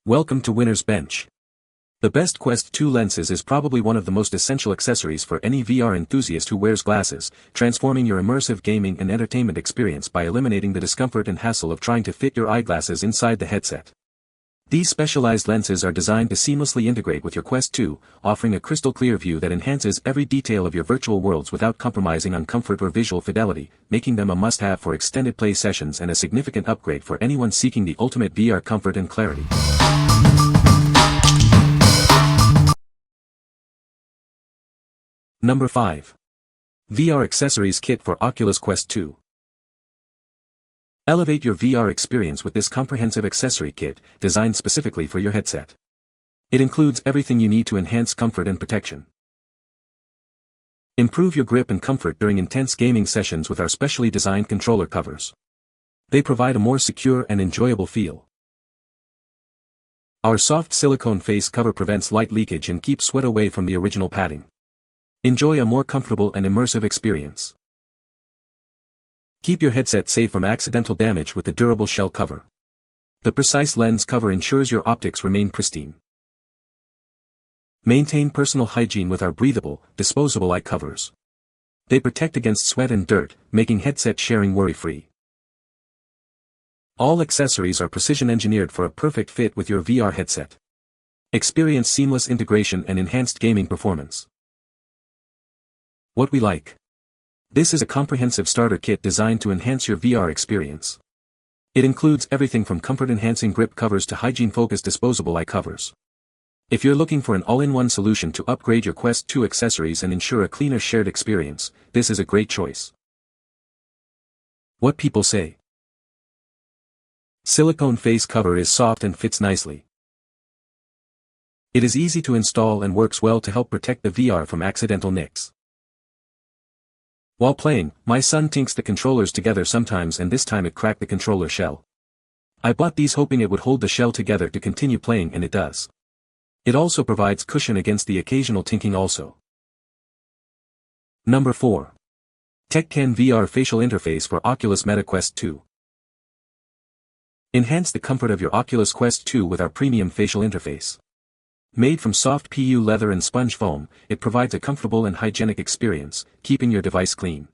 Welcome to Winner's Bench. The best Quest 2 lenses is probably one of the most essential accessories for any VR enthusiast who wears glasses, transforming your immersive gaming and entertainment experience by eliminating the discomfort and hassle of trying to fit your eyeglasses inside the headset. These specialized lenses are designed to seamlessly integrate with your Quest 2, offering a crystal-clear view that enhances every detail of your virtual worlds without compromising on comfort or visual fidelity, making them a must-have for extended play sessions and a significant upgrade for anyone seeking the ultimate VR comfort and clarity. Number 5. VR Accessories Kit for Oculus Quest 2. Elevate your VR experience with this comprehensive accessory kit, designed specifically for your headset. It includes everything you need to enhance comfort and protection. Improve your grip and comfort during intense gaming sessions with our specially designed controller covers. They provide a more secure and enjoyable feel. Our soft silicone face cover prevents light leakage and keeps sweat away from the original padding. Enjoy a more comfortable and immersive experience. Keep your headset safe from accidental damage with the durable shell cover. The precise lens cover ensures your optics remain pristine. Maintain personal hygiene with our breathable, disposable eye covers. They protect against sweat and dirt, making headset sharing worry-free. All accessories are precision-engineered for a perfect fit with your VR headset. Experience seamless integration and enhanced gaming performance. What we like. This is a comprehensive starter kit designed to enhance your VR experience. It includes everything from comfort-enhancing grip covers to hygiene-focused disposable eye covers. If you're looking for an all-in-one solution to upgrade your Quest 2 accessories and ensure a cleaner shared experience, this is a great choice. What people say. Silicone face cover is soft and fits nicely. It is easy to install and works well to help protect the VR from accidental nicks. While playing, my son tinks the controllers together sometimes and this time it cracked the controller shell. I bought these hoping it would hold the shell together to continue playing and it does. It also provides cushion against the occasional tinking also. Number 4. TechKen VR Facial Interface for Oculus Meta Quest 2. Enhance the comfort of your Oculus Quest 2 with our premium facial interface. Made from soft PU leather and sponge foam, it provides a comfortable and hygienic experience, keeping your device clean.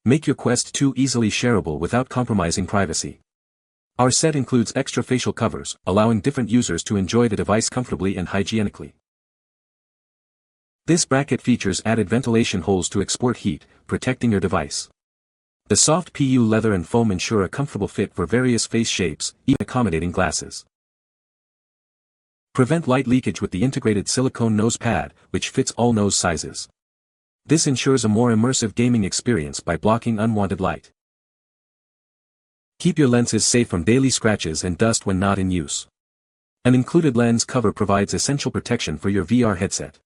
Make your Quest 2 easily shareable without compromising privacy. Our set includes extra facial covers, allowing different users to enjoy the device comfortably and hygienically. This bracket features added ventilation holes to export heat, protecting your device. The soft PU leather and foam ensure a comfortable fit for various face shapes, even accommodating glasses. Prevent light leakage with the integrated silicone nose pad, which fits all nose sizes. This ensures a more immersive gaming experience by blocking unwanted light. Keep your lenses safe from daily scratches and dust when not in use. An included lens cover provides essential protection for your VR headset.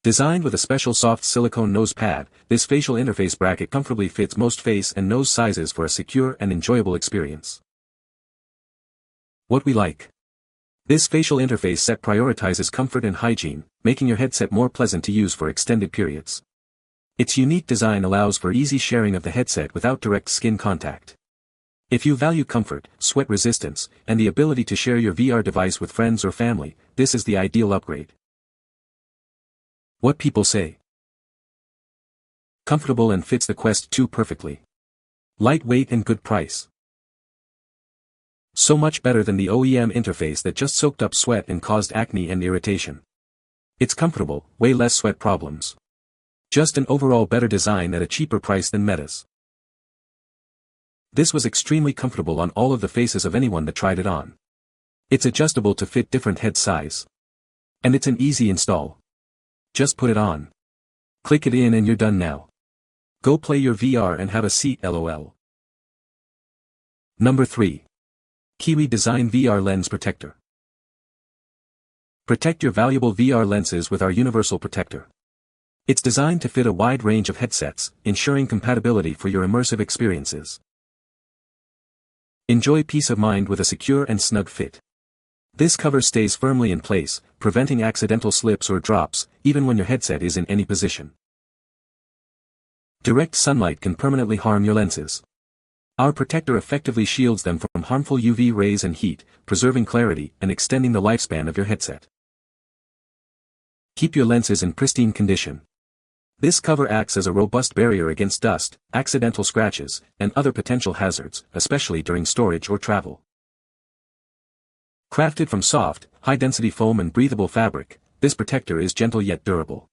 Designed with a special soft silicone nose pad, this facial interface bracket comfortably fits most face and nose sizes for a secure and enjoyable experience. What we like. This facial interface set prioritizes comfort and hygiene, making your headset more pleasant to use for extended periods. Its unique design allows for easy sharing of the headset without direct skin contact. If you value comfort, sweat resistance, and the ability to share your VR device with friends or family, this is the ideal upgrade. What people say. Comfortable and fits the Quest 2 perfectly. Lightweight and good price. So much better than the OEM interface that just soaked up sweat and caused acne and irritation. It's comfortable, way less sweat problems. Just an overall better design at a cheaper price than Meta's. This was extremely comfortable on all of the faces of anyone that tried it on. It's adjustable to fit different head size. And it's an easy install. Just put it on. Click it in and you're done now. Go play your VR and have a seat, LOL. Number 3. KIWI Design VR Lens Protector. Protect your valuable VR lenses with our universal protector. It's designed to fit a wide range of headsets, ensuring compatibility for your immersive experiences. Enjoy peace of mind with a secure and snug fit. This cover stays firmly in place, preventing accidental slips or drops, even when your headset is in any position. Direct sunlight can permanently harm your lenses. Our protector effectively shields them from harmful UV rays and heat, preserving clarity and extending the lifespan of your headset. Keep your lenses in pristine condition. This cover acts as a robust barrier against dust, accidental scratches, and other potential hazards, especially during storage or travel. Crafted from soft, high-density foam and breathable fabric, this protector is gentle yet durable.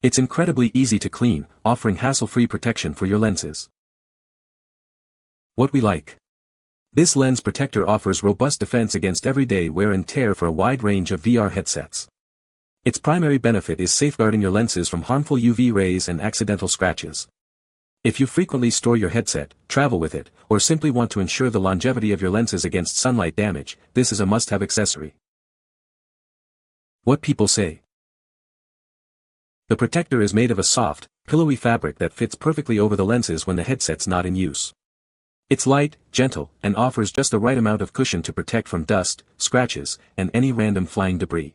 It's incredibly easy to clean, offering hassle-free protection for your lenses. What we like. This lens protector offers robust defense against everyday wear and tear for a wide range of VR headsets. Its primary benefit is safeguarding your lenses from harmful UV rays and accidental scratches. If you frequently store your headset, travel with it, or simply want to ensure the longevity of your lenses against sunlight damage, this is a must-have accessory. What people say. The protector is made of a soft, pillowy fabric that fits perfectly over the lenses when the headset's not in use. It's light, gentle, and offers just the right amount of cushion to protect from dust, scratches, and any random flying debris.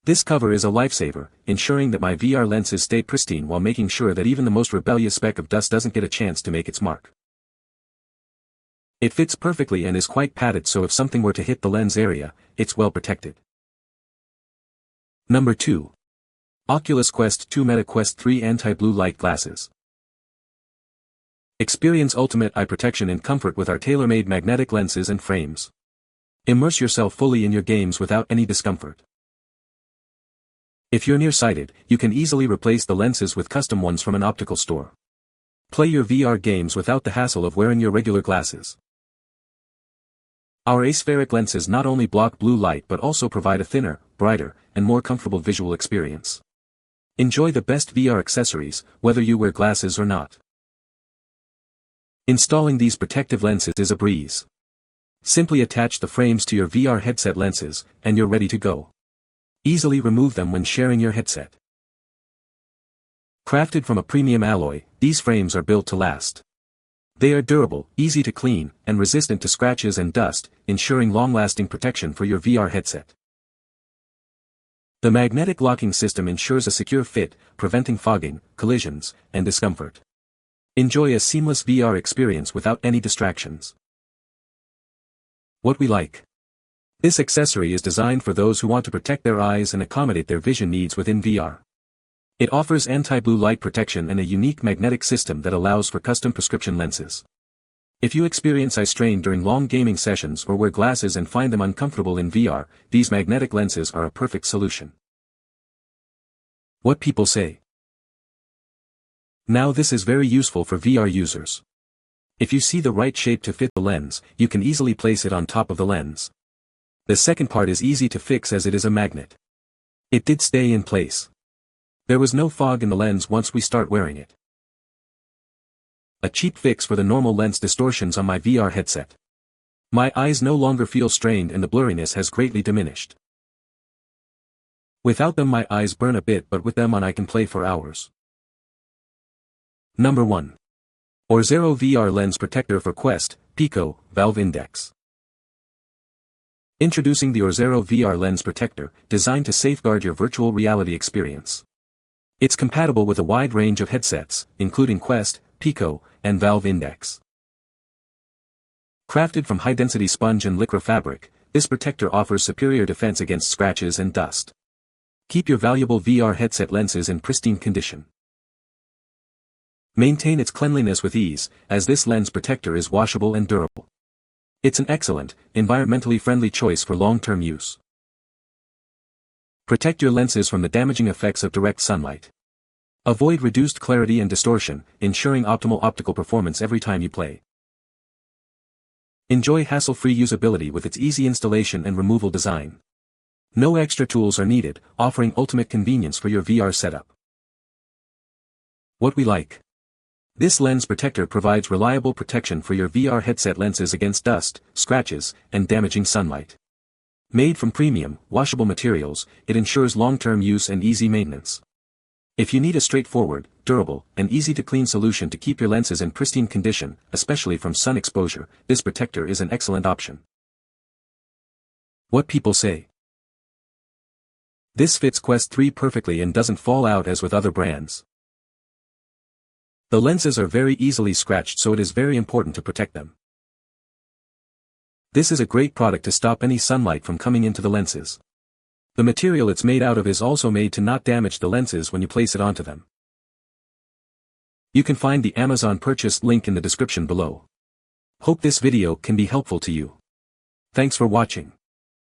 This cover is a lifesaver, ensuring that my VR lenses stay pristine while making sure that even the most rebellious speck of dust doesn't get a chance to make its mark. It fits perfectly and is quite padded, so if something were to hit the lens area, it's well protected. Number 2. Oculus Quest 2 Meta Quest 3 Anti-Blue Light Glasses. Experience ultimate eye protection and comfort with our tailor-made magnetic lenses and frames. Immerse yourself fully in your games without any discomfort. If you're nearsighted, you can easily replace the lenses with custom ones from an optical store. Play your VR games without the hassle of wearing your regular glasses. Our aspheric lenses not only block blue light but also provide a thinner, brighter, and more comfortable visual experience. Enjoy the best VR accessories, whether you wear glasses or not. Installing these protective lenses is a breeze. Simply attach the frames to your VR headset lenses, and you're ready to go. Easily remove them when sharing your headset. Crafted from a premium alloy, these frames are built to last. They are durable, easy to clean, and resistant to scratches and dust, ensuring long-lasting protection for your VR headset. The magnetic locking system ensures a secure fit, preventing fogging, collisions, and discomfort. Enjoy a seamless VR experience without any distractions. What we like. This accessory is designed for those who want to protect their eyes and accommodate their vision needs within VR. It offers anti-blue light protection and a unique magnetic system that allows for custom prescription lenses. If you experience eye strain during long gaming sessions or wear glasses and find them uncomfortable in VR, these magnetic lenses are a perfect solution. What people say. Now this is very useful for VR users. If you see the right shape to fit the lens, you can easily place it on top of the lens. The second part is easy to fix as it is a magnet. It did stay in place. There was no fog in the lens once we start wearing it. A cheap fix for the normal lens distortions on my VR headset. My eyes no longer feel strained and the blurriness has greatly diminished. Without them my eyes burn a bit, but with them on I can play for hours. Number 1. Orzero VR Lens Protector for Quest, PICO, Valve Index. Introducing the Orzero VR Lens Protector, designed to safeguard your virtual reality experience. It's compatible with a wide range of headsets, including Quest, PICO, and Valve Index. Crafted from high-density sponge and lycra fabric, this protector offers superior defense against scratches and dust. Keep your valuable VR headset lenses in pristine condition. Maintain its cleanliness with ease, as this lens protector is washable and durable. It's an excellent, environmentally friendly choice for long-term use. Protect your lenses from the damaging effects of direct sunlight. Avoid reduced clarity and distortion, ensuring optimal optical performance every time you play. Enjoy hassle-free usability with its easy installation and removal design. No extra tools are needed, offering ultimate convenience for your VR setup. What we like. This lens protector provides reliable protection for your VR headset lenses against dust, scratches, and damaging sunlight. Made from premium, washable materials, it ensures long-term use and easy maintenance. If you need a straightforward, durable, and easy-to-clean solution to keep your lenses in pristine condition, especially from sun exposure, this protector is an excellent option. What people say. This fits Quest 3 perfectly and doesn't fall out as with other brands. The lenses are very easily scratched, so it is very important to protect them. This is a great product to stop any sunlight from coming into the lenses. The material it's made out of is also made to not damage the lenses when you place it onto them. You can find the Amazon purchase link in the description below. Hope this video can be helpful to you. Thanks for watching.